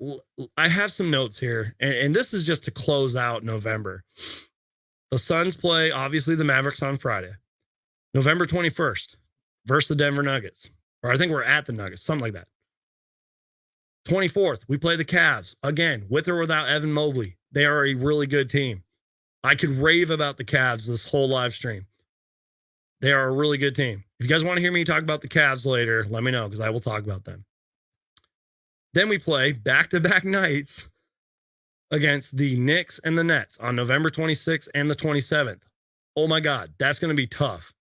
I have some notes here. And this is just to close out November. The Suns play, obviously, the Mavericks on Friday. November 21st versus the Denver Nuggets. Or I think we're at the Nuggets, something like that. 24th, we play the Cavs. Again, with or without Evan Mobley. They are a really good team. I could rave about the Cavs this whole live stream. They are a really good team. If you guys want to hear me talk about the Cavs later, let me know, because I will talk about them. Then we play back-to-back nights against the Knicks and the Nets on November 26th and the 27th. Oh my God, that's going to be tough.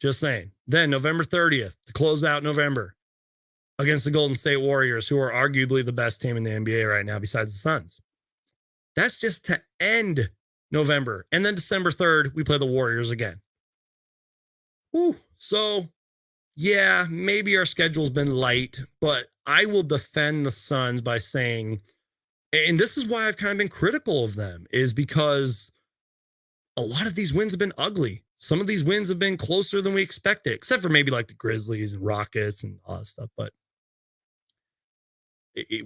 Just saying. Then November 30th to close out November against the Golden State Warriors, who are arguably the best team in the NBA right now besides the Suns. That's just to end November. And then December 3rd, we play the Warriors again. Whew. So, yeah, maybe our schedule's been light, but I will defend the Suns by saying, and this is why I've kind of been critical of them, is because a lot of these wins have been ugly. Some of these wins have been closer than we expected, except for maybe like the Grizzlies and Rockets and all that stuff. But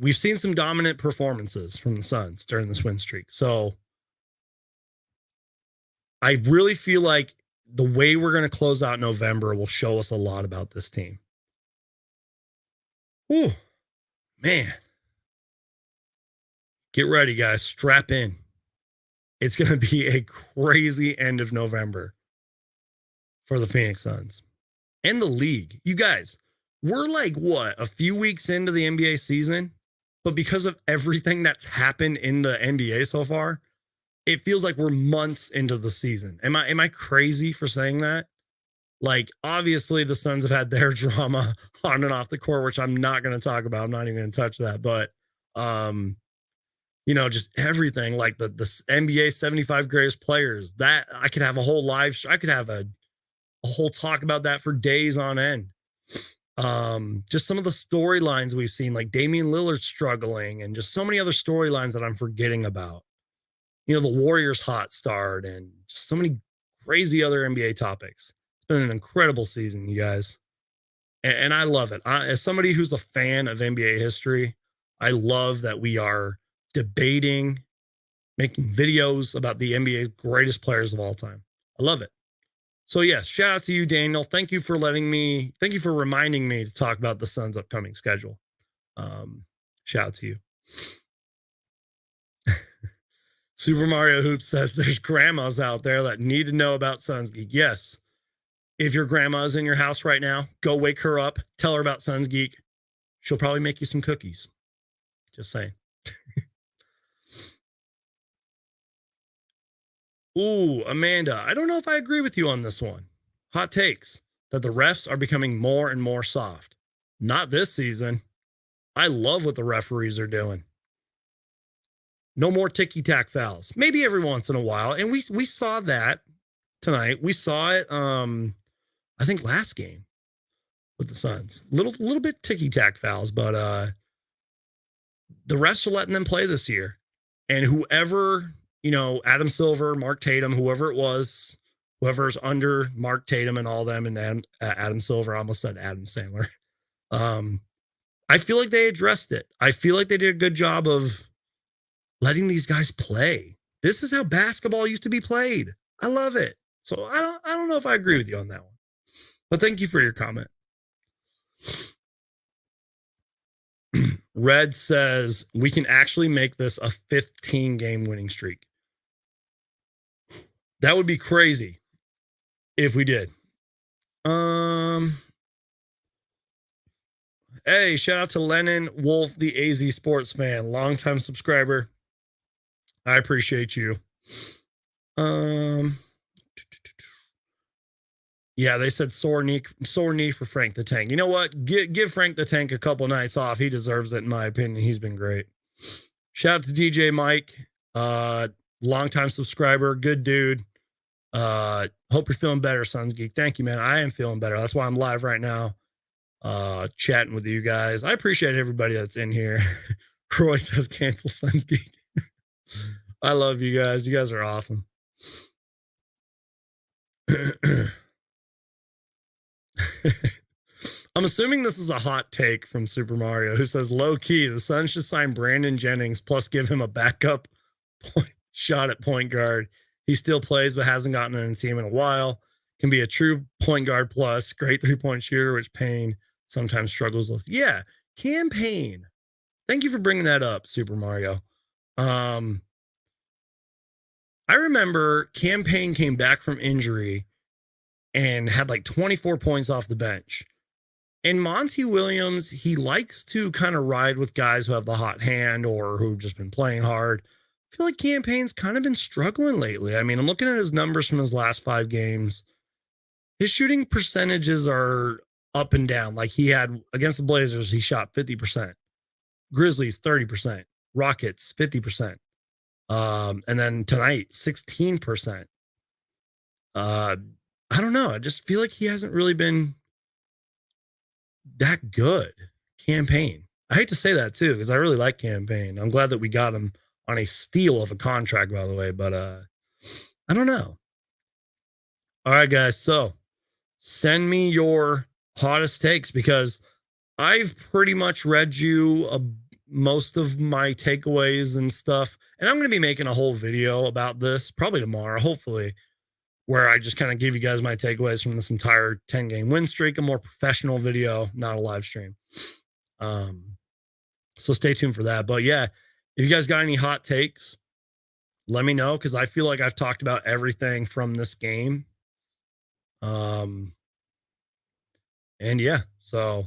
we've seen some dominant performances from the Suns during this win streak. So I really feel like the way we're going to close out November will show us a lot about this team. Whew, man. Get ready, guys. Strap in. It's going to be a crazy end of November for the Phoenix Suns and the league. You guys, we're like, what, a few weeks into the NBA season? But because of everything that's happened in the NBA so far, it feels like we're months into the season. Am I crazy for saying that? Like, obviously, the Suns have had their drama on and off the court, which I'm not going to talk about. I'm not even going to touch that. But, just everything, like the NBA 75 greatest players, that I could have a whole I could have a whole talk about that for days on end. Just some of the storylines we've seen, like Damian Lillard struggling, and just so many other storylines that I'm forgetting about. The Warriors hot start, and just so many crazy other NBA topics. It's been an incredible season, you guys. And I love it. As somebody who's a fan of NBA history, I love that we are debating, making videos about the NBA's greatest players of all time. I love it. So yes, shout out to you, Daniel. Thank you for reminding me to talk about the Suns' upcoming schedule. Shout out to you. Super Mario Hoops says there's grandmas out there that need to know about Suns Geek. Yes. If your grandma's in your house right now, go wake her up. Tell her about Suns Geek. She'll probably make you some cookies. Just saying. Ooh, Amanda, I don't know if I agree with you on this one. Hot takes that the refs are becoming more and more soft. Not this season. I love what the referees are doing. No more ticky-tack fouls. Maybe every once in a while. And we saw that tonight. We saw it, I think, last game with the Suns. Little bit ticky-tack fouls, but the refs are letting them play this year. And whoever, Adam Silver, Mark Tatum, whoever it was, whoever's under Mark Tatum and all them, and Adam Silver, I almost said Adam Sandler. I feel like they addressed it. I feel like they did a good job of letting these guys play. This is how basketball used to be played. I love it. So I don't know if I agree with you on that one. But thank you for your comment. Red says we can actually make this a 15-game winning streak. That would be crazy if we did. Hey, shout out to Lennon Wolf, the AZ Sports fan, longtime subscriber. I appreciate you. Yeah, they said sore knee for Frank the Tank. You know what? Give Frank the Tank a couple nights off. He deserves it, in my opinion. He's been great. Shout out to DJ Mike, longtime subscriber, good dude. Hope you're feeling better, Sons Geek. Thank you, man. I am feeling better. That's why I'm live right now, chatting with you guys. I appreciate everybody that's in here. Roy says cancel Sons Geek. I love you guys. You guys are awesome. I'm assuming this is a hot take from Super Mario, who says, low key, the Suns should sign Brandon Jennings plus give him a backup shot at point guard. He still plays, but hasn't gotten on a team in a while. Can be a true point guard plus, great 3-point shooter, which Payne sometimes struggles with. Yeah, Cam Payne. Thank you for bringing that up, Super Mario. I remember Cam Payne came back from injury and had like 24 points off the bench. And Monty Williams, he likes to kind of ride with guys who have the hot hand or who've just been playing hard. I feel like Cam Payne's kind of been struggling lately. I mean, I'm looking at his numbers from his last 5 games. His shooting percentages are up and down. Like he had against the Blazers, he shot 50%. Grizzlies, 30%. Rockets, 50%. And then tonight, 16%. I don't know. I just feel like he hasn't really been that good. Cam Payne. I hate to say that too, because I really like Cam Payne. I'm glad that we got him on a steal of a contract, by the way, but I don't know. All right, guys. So send me your hottest takes because I've pretty much read you most of my takeaways and stuff. And I'm going to be making a whole video about this probably tomorrow, hopefully, where I just kind of give you guys my takeaways from this entire 10-game win streak, a more professional video, not a live stream. So stay tuned for that. But yeah, if you guys got any hot takes, let me know because I feel like I've talked about everything from this game. And yeah, so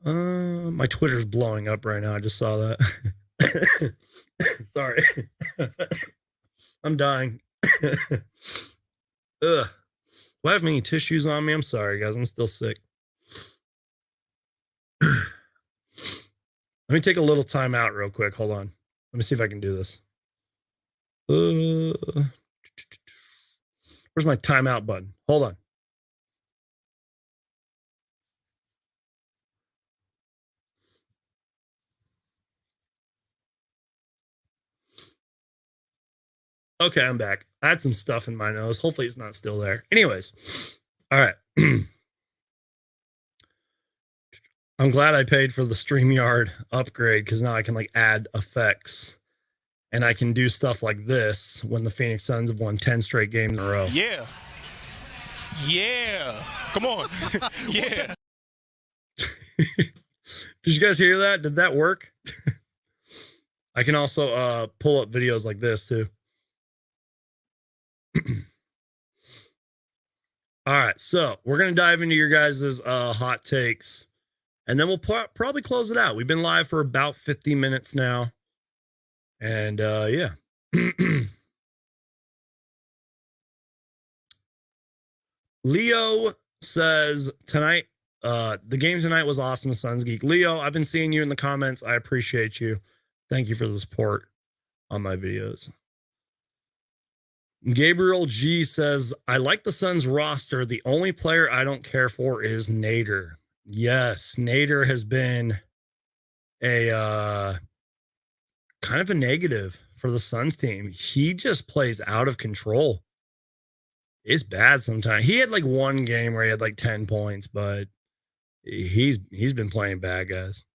my Twitter's blowing up right now. I just saw that. Sorry. I'm dying. Ugh. Do I have any tissues on me? I'm sorry, guys. I'm still sick. Let me take a little time out real quick. Hold on. Let me see if I can do this. Where's my timeout button? Hold on. Okay, I'm back. I had some stuff in my nose. Hopefully it's not still there. Anyways, all right. I'm glad I paid for the StreamYard upgrade because now I can like add effects and I can do stuff like this when the Phoenix Suns have won 10 straight games in a row. Yeah. Yeah. Come on. Yeah. Did you guys hear that? Did that work? I can also pull up videos like this too. All right, so we're gonna dive into your guys' hot takes, and then we'll probably close it out. We've been live for about 50 minutes now, and yeah. Leo says tonight, the game tonight was awesome. Suns Geek. Leo, I've been seeing you in the comments. I appreciate you. Thank you for the support on my videos. Gabriel G says, I like the Suns roster. The only player I don't care for is Nader. Yes, Nader has been a kind of a negative for the Suns team. He just plays out of control. It's bad sometimes. He had like one game where he had like 10 points, but he's been playing bad, guys.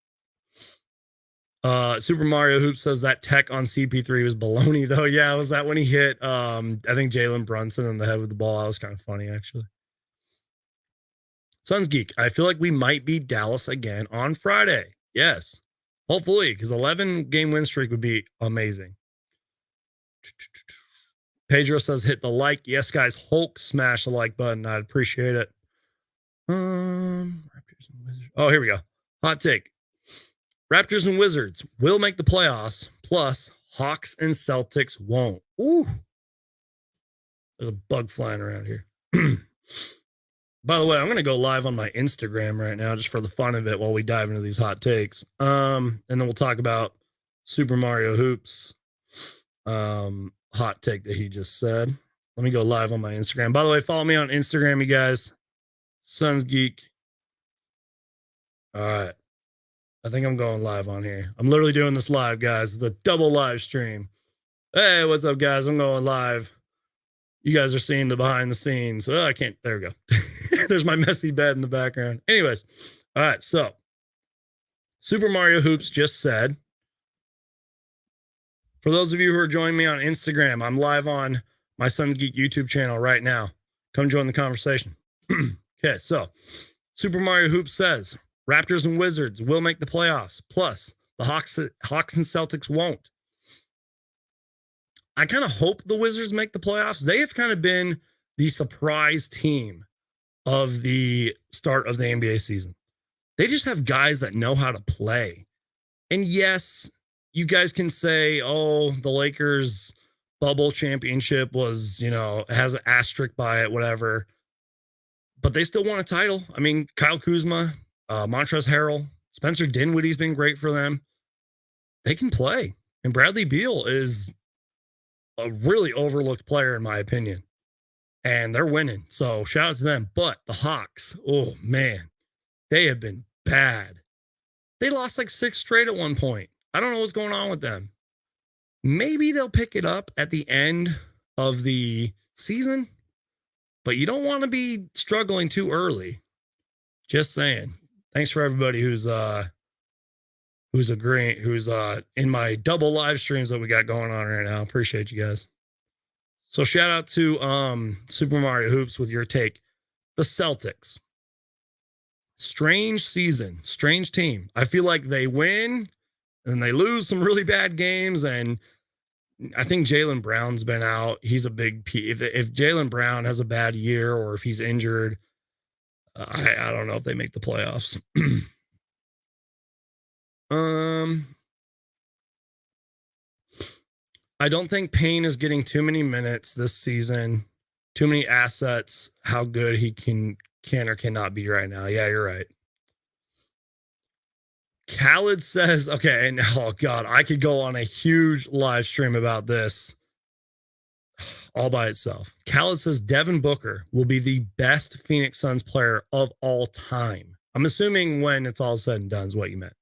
Super Mario Hoop says that tech on CP3 was baloney, though. Yeah, was that when he hit I think Jalen Brunson in the head with the ball? That was kind of funny, actually. Suns Geek, I feel like we might beat Dallas again on Friday. Yes, hopefully, because 11-game win streak would be amazing. Pedro says hit the like. Yes, guys, Hulk smash the like button. I'd appreciate it. Oh, here we go. Hot take. Raptors and Wizards will make the playoffs. Plus, Hawks and Celtics won't. Ooh. There's a bug flying around here. By the way, I'm going to go live on my Instagram right now just for the fun of it while we dive into these hot takes. And then we'll talk about Super Mario Hoops hot take that he just said. Let me go live on my Instagram. By the way, follow me on Instagram, you guys. Sons Geek. All right. I think I'm going live on here. I'm literally doing this live, guys. The double live stream. Hey, what's up, guys? I'm going live. You guys are seeing the behind the scenes. Oh, I can't. There we go. There's my messy bed in the background. Anyways. All right. So Super Mario Hoops just said, for those of you who are joining me on Instagram, I'm live on my Sons Geek YouTube channel right now. Come join the conversation. Okay. So Super Mario Hoops says Raptors and Wizards will make the playoffs. Plus the Hawks and Celtics won't. I kind of hope the Wizards make the playoffs. They have kind of been the surprise team of the start of the NBA season. They just have guys that know how to play. And yes, you guys can say, oh, the Lakers bubble championship was, has an asterisk by it, whatever. But they still won a title. I mean, Kyle Kuzma, Montrezl Harrell, Spencer Dinwiddie's been great for them. They can play. And Bradley Beal is a really overlooked player, in my opinion. And they're winning. So shout out to them. But the Hawks, oh, man, they have been bad. They lost like 6 straight at one point. I don't know what's going on with them. Maybe they'll pick it up at the end of the season, but you don't want to be struggling too early. Just saying. Thanks for everybody who's agreeing, who's in my double live streams that we got going on right now. Appreciate you guys. So shout out to Super Mario Hoops with your take. The Celtics. Strange season, strange team. I feel like they win and they lose some really bad games. And I think Jaylen Brown's been out. He's a big piece. If Jaylen Brown has a bad year or if he's injured, I don't know if they make the playoffs. I don't think Payne is getting too many minutes this season, too many assets, how good he can or cannot be right now. Yeah, you're right. Khaled says, okay, and oh God, I could go on a huge live stream about this all by itself. Khaled says Devin Booker will be the best Phoenix Suns player of all time. I'm assuming when it's all said and done is what you meant.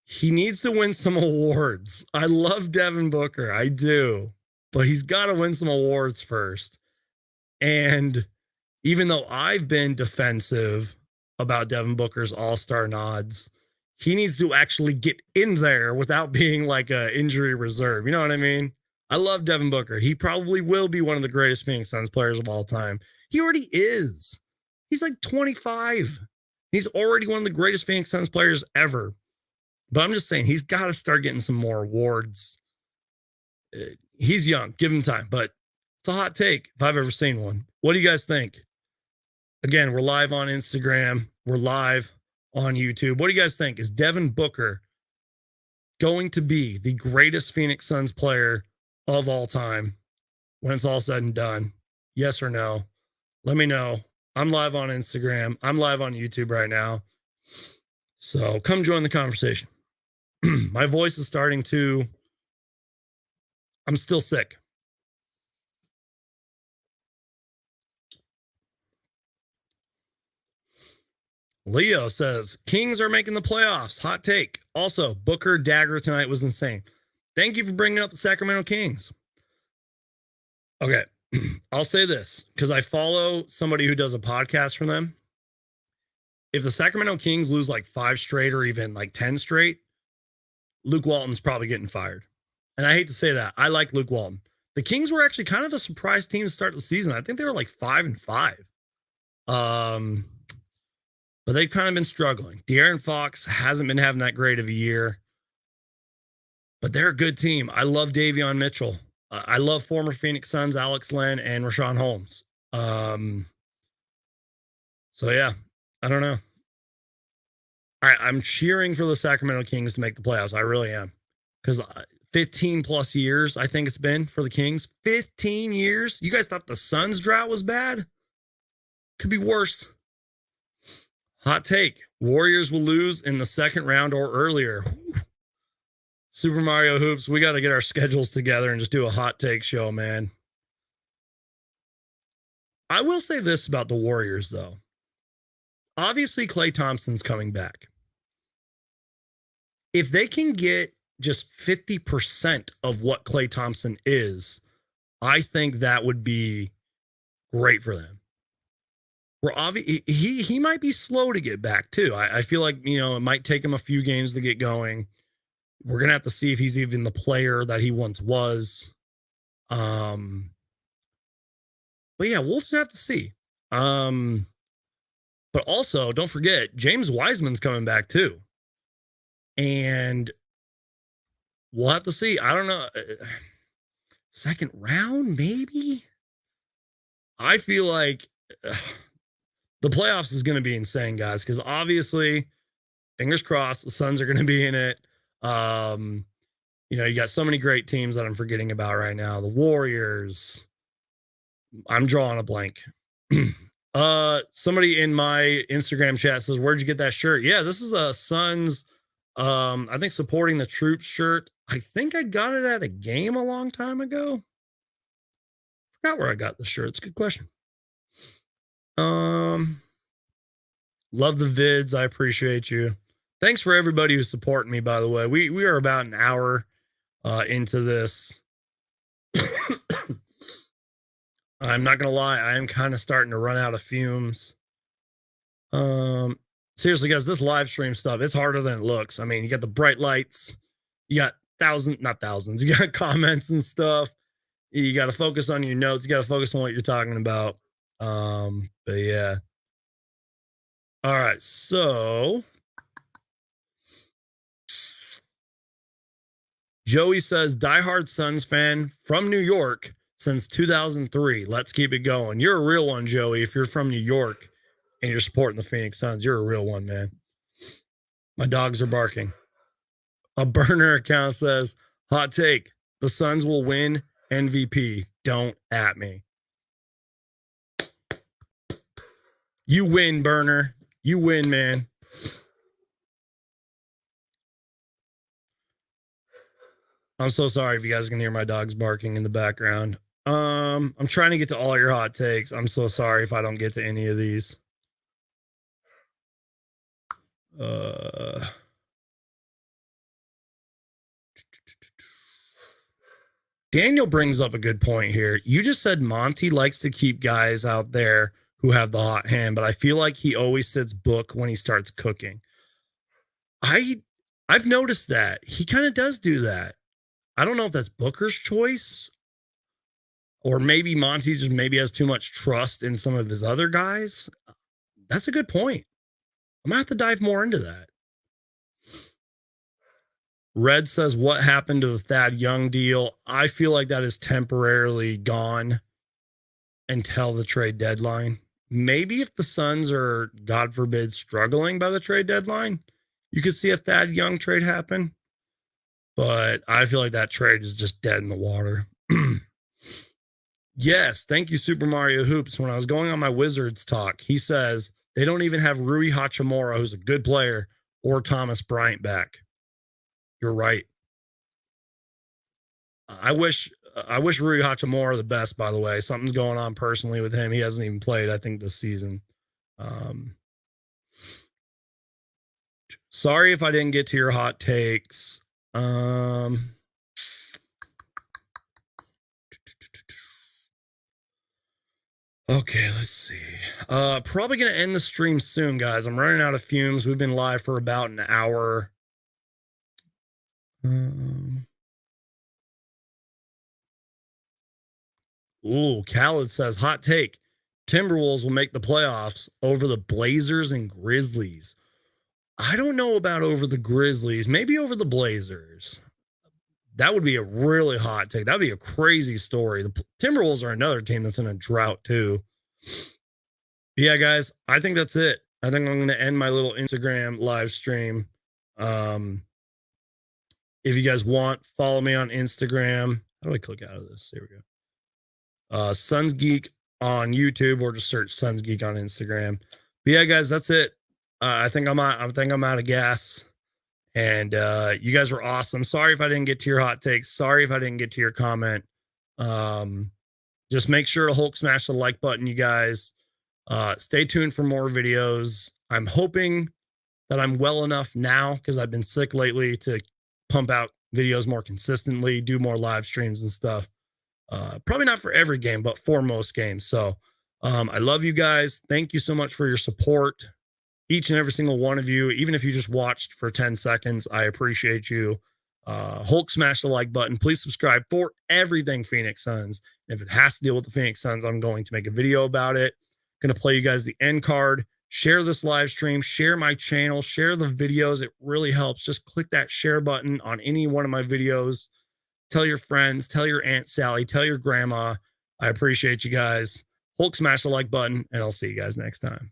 He needs to win some awards. I love Devin Booker. I do. But he's got to win some awards first. And even though I've been defensive about Devin Booker's all-star nods, he needs to actually get in there without being like an injury reserve. You know what I mean? I love Devin Booker. He probably will be one of the greatest Phoenix Suns players of all time. He already is. He's like 25. He's already one of the greatest Phoenix Suns players ever. But I'm just saying, he's got to start getting some more awards. He's young. Give him time. But it's a hot take if I've ever seen one. What do you guys think? Again, we're live on Instagram. We're live on YouTube. What do you guys think? Is Devin Booker going to be the greatest Phoenix Suns player of all time when it's all said and done? Yes or no? Let me know. I'm live on Instagram. I'm live on YouTube right now. So come join the conversation. My voice is starting to, I'm still sick. Leo says, Kings are making the playoffs. Hot take. Also, Booker dagger tonight was insane. Thank you for bringing up the Sacramento Kings. Okay, I'll say this because I follow somebody who does a podcast for them. If the Sacramento Kings lose like 5 straight or even like 10 straight, Luke Walton's probably getting fired. And I hate to say that. I like Luke Walton. The Kings were actually kind of a surprise team to start the season. I think they were like 5-5. But they've kind of been struggling. De'Aaron Fox hasn't been having that great of a year. But they're a good team. I love Davion Mitchell. I love former Phoenix Suns, Alex Len, and Rashawn Holmes. So, yeah, I don't know. I'm cheering for the Sacramento Kings to make the playoffs. I really am. Because 15 plus years, I think it's been for the Kings. 15 years? You guys thought the Suns drought was bad? Could be worse. Hot take. Warriors will lose in the second round or earlier. Super Mario Hoops, we got to get our schedules together and just do a hot take show, man. I will say this about the Warriors, though. Obviously, Klay Thompson's coming back. If they can get just 50% of what Klay Thompson is, I think that would be great for them. He might be slow to get back too. I feel like, it might take him a few games to get going. We're gonna have to see if he's even the player that he once was. But yeah, we'll just have to see. But also, don't forget, James Wiseman's coming back too. And we'll have to see. I don't know. Second round, maybe? I feel like the playoffs is going to be insane, guys, because obviously, fingers crossed, the Suns are going to be in it. You got so many great teams that I'm forgetting about right now. The Warriors. I'm drawing a blank. Somebody in my Instagram chat says, "Where'd you get that shirt?" Yeah, this is a Suns. I think supporting the troops shirt. I think I got it at a game a long time ago. Forgot where I got the shirt. It's a good question. Love the vids. I appreciate you. Thanks for everybody who's supporting me, by the way. We are about an hour into this. I'm not gonna lie, I am kind of starting to run out of fumes. Seriously, guys, this live stream stuff, it's harder than it looks. I mean, you got the bright lights, you got not thousands, you got comments and stuff. You got to focus on your notes, you got to focus on what you're talking about. But yeah. All right, so Joey says, diehard Suns fan from New York since 2003. Let's keep it going. You're a real one, Joey. If you're from New York and you're supporting the Phoenix Suns, you're a real one, man. My dogs are barking. A burner account says, hot take, the Suns will win MVP. Don't at me. You win, burner. You win, man. I'm so sorry if you guys can hear my dogs barking in the background. I'm trying to get to all your hot takes. I'm so sorry if I don't get to any of these. Daniel brings up a good point here. You just said Monty likes to keep guys out there who have the hot hand, but I feel like he always sits book when he starts cooking. I've noticed that. He kind of does do that. I don't know if that's Booker's choice or maybe Monty just maybe has too much trust in some of his other guys. That's a good point. I'm going to have to dive more into that. Red says, what happened to the Thad Young deal? I feel like that is temporarily gone until the trade deadline. Maybe if the Suns are, God forbid, struggling by the trade deadline, you could see a Thad Young trade happen. But I feel like that trade is just dead in the water. Yes, thank you, Super Mario Hoops. When I was going on my Wizards talk, he says they don't even have Rui Hachimura, who's a good player, or Thomas Bryant back. You're right. I wish Rui Hachimura the best, by the way. Something's going on personally with him. He hasn't even played, I think, this season. Sorry if I didn't get to your hot takes. Okay, let's see. Probably going to end the stream soon, guys. I'm running out of fumes. We've been live for about an hour. Ooh, Khaled says, hot take. Timberwolves will make the playoffs over the Blazers and Grizzlies. I don't know about over the Grizzlies. Maybe over the Blazers. That would be a really hot take. That would be a crazy story. The Timberwolves are another team that's in a drought too. Yeah, guys, I think that's it. I think I'm going to end my little Instagram live stream. If you guys want, follow me on Instagram. How do I click out of this? There we go. Sons Geek on YouTube, or just search Sons Geek on Instagram. But yeah, guys, that's it. I think I'm out of gas. And you guys were awesome. Sorry if I didn't get to your hot takes. Sorry if I didn't get to your comment. Just make sure to Hulk smash the like button, you guys. Stay tuned for more videos. I'm hoping that I'm well enough now, because I've been sick lately, to pump out videos more consistently, do more live streams and stuff. Probably not for every game, but for most games. So I love you guys. Thank you so much for your support. Each and every single one of you, even if you just watched for 10 seconds, I appreciate you. Hulk smash the like button. Please subscribe for everything Phoenix Suns. If it has to deal with the Phoenix Suns, I'm going to make a video about it. Going to play you guys the end card. Share this live stream, share my channel, share the videos. It really helps. Just click that share button on any one of my videos. Tell your friends, tell your Aunt Sally, tell your grandma. I appreciate you guys. Hulk smash the like button, and I'll see you guys next time.